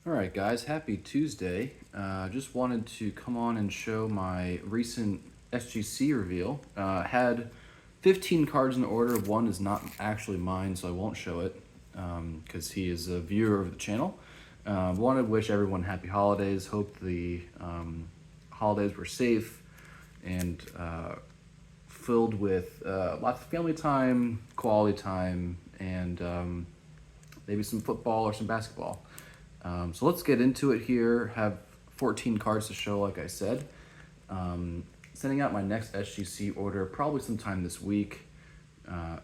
All right, guys, happy Tuesday. Just wanted to come on and show my recent SGC reveal. Had 15 cards in the order. One is not actually mine, so I won't show it because he is a viewer of the channel. Wanted to wish everyone happy holidays. Hope the holidays were safe and filled with lots of family time, quality time, and maybe some football or some basketball. So let's get into it here. Have 14 cards to show, like I said. Sending out my next SGC order probably sometime this week,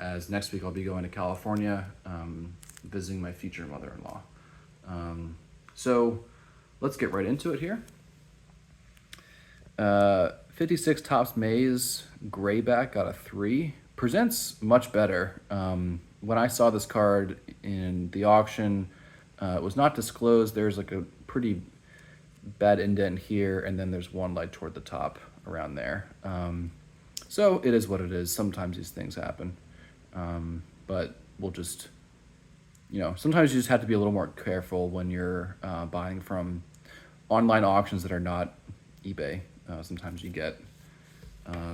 as next week I'll be going to California, visiting my future mother-in-law. So let's get right into it here. 56 Topps Maze Grayback got a 3. Presents much better. When I saw this card in the auction, it was not disclosed. There's like a pretty bad indent here, and then there's one like toward the top around there. So it is what it is. Sometimes these things happen. But we'll just, sometimes you just have to be a little more careful when you're buying from online auctions that are not eBay. Sometimes you get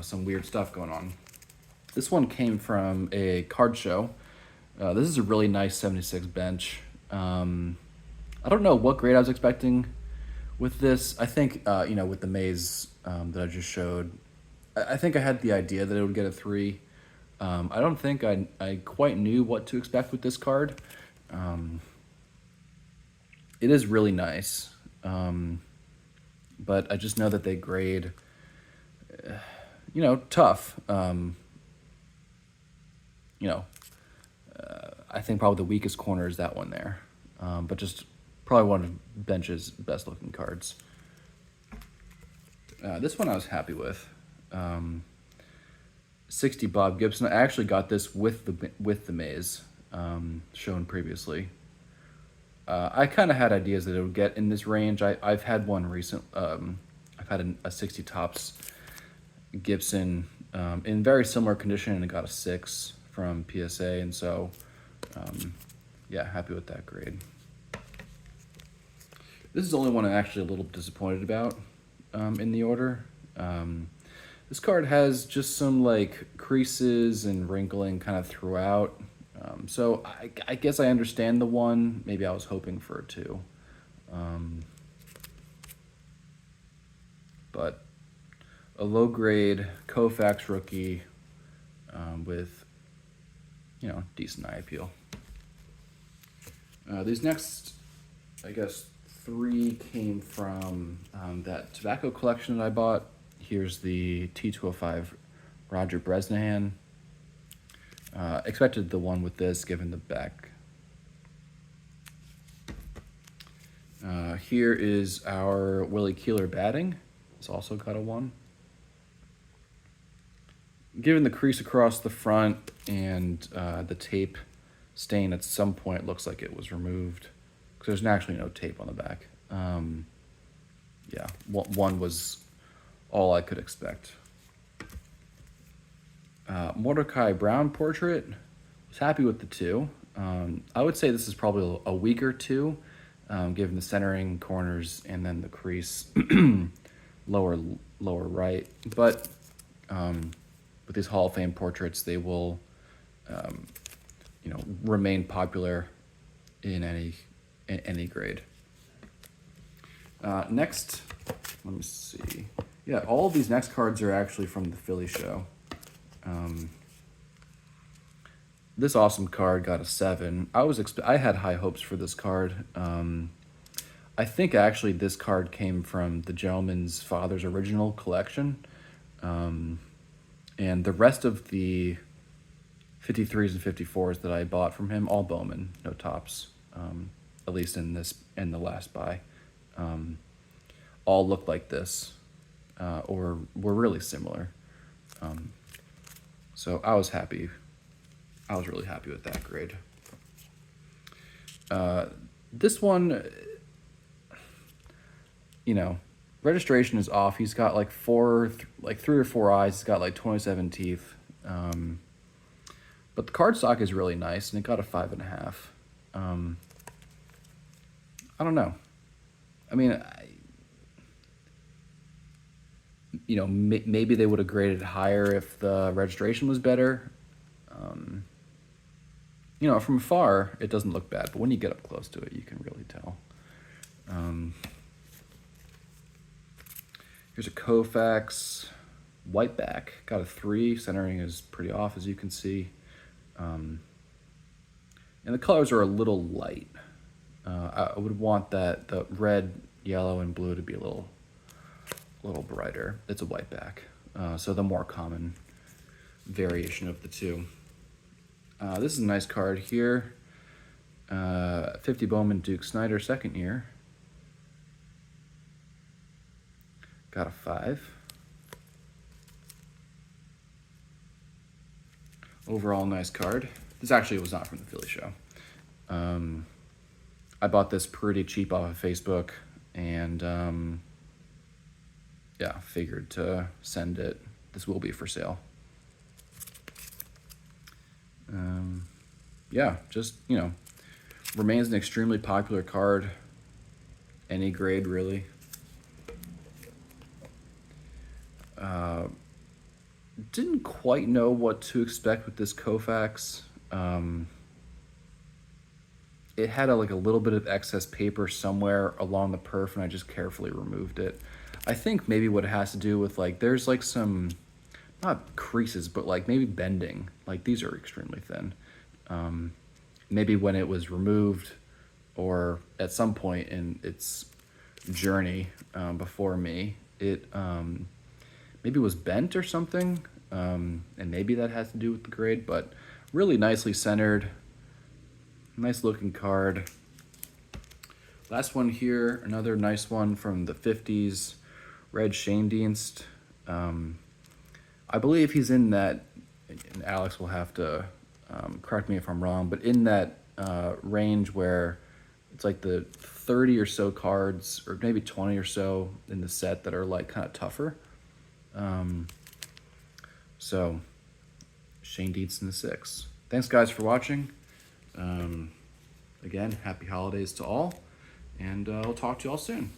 some weird stuff going on. This one came from a card show. This is a really nice 76 bench. I don't know what grade I was expecting with this. I think, with the maze that I just showed, I think I had the idea that it would get a 3. I don't think I quite knew what to expect with this card. It is really nice, but I just know that they grade, tough. I think probably the weakest corner is that one there. But just probably one of Bench's best looking cards. This one I was happy with. 60 Bob Gibson. I actually got this with the maze shown previously. I kind of had ideas that it would get in this range. I've had one recent. I've had a 60 Topps Gibson in very similar condition, and it got a 6 from PSA, and so yeah, happy with that grade. This is the only one I'm actually a little disappointed about in the order. This card has just some like creases and wrinkling kind of throughout. So I guess I understand the 1. Maybe I was hoping for a 2. But a low grade Koufax rookie with, decent eye appeal. These next, I guess, 3 came from that tobacco collection that I bought. Here's the T205 Roger Bresnahan. Expected the one with this, given the back. Here is our Willie Keeler batting. It's also got a 1. Given the crease across the front and the tape stain at some point looks like it was removed, because there's actually no tape on the back. Yeah, 1 was all I could expect. Mordecai Brown portrait. Was happy with the 2. I would say this is probably a weaker 2, given the centering, corners, and then the crease lower right. But with these Hall of Fame portraits, they will remain popular in any grade. Next, let me see. Yeah, all of these next cards are actually from the Philly show. This awesome card got a 7. I had high hopes for this card. I think actually this card came from the gentleman's father's original collection. And the rest of the 53s and 54s that I bought from him, all Bowman, no Topps, at least in the last buy, all looked like this, or were really similar. So I was happy. I was really happy with that grade. This one, registration is off. He's got like 3 or 4 eyes. He's got like 27 teeth. But the cardstock is really nice, and it got a 5.5. I don't know. I mean, maybe they would have graded higher if the registration was better. From afar, it doesn't look bad, but when you get up close to it, you can really tell. Here's a Koufax whiteback. Got a 3. Centering is pretty off, as you can see. And the colors are a little light. I would want the red, yellow, and blue to be a little brighter. It's a whiteback, so the more common variation of the two. This is a nice card here. 50 Bowman Duke Snyder, second year. Got a 5. Overall, nice card. This actually was not from the Philly show. I bought this pretty cheap off of Facebook, and yeah, figured to send it. This will be for sale. Yeah, just, remains an extremely popular card. Any grade, really. Didn't quite know what to expect with this Koufax. It had a little bit of excess paper somewhere along the perf, and I just carefully removed it. I think maybe what it has to do with there's some, not creases, but maybe bending. These are extremely thin. Maybe when it was removed, or at some point in its journey before me, it maybe was bent or something, and maybe that has to do with the grade, but really nicely centered. Nice looking card. Last one here, another nice one from the 50s, Red Schoendienst. I believe he's in that, and Alex will have to correct me if I'm wrong, but in that range where it's the 30 or so cards, or maybe 20 or so in the set that are kind of tougher. So, Schoendienst in the 6. Thanks guys for watching. Again, happy holidays to all, and I'll talk to you all soon.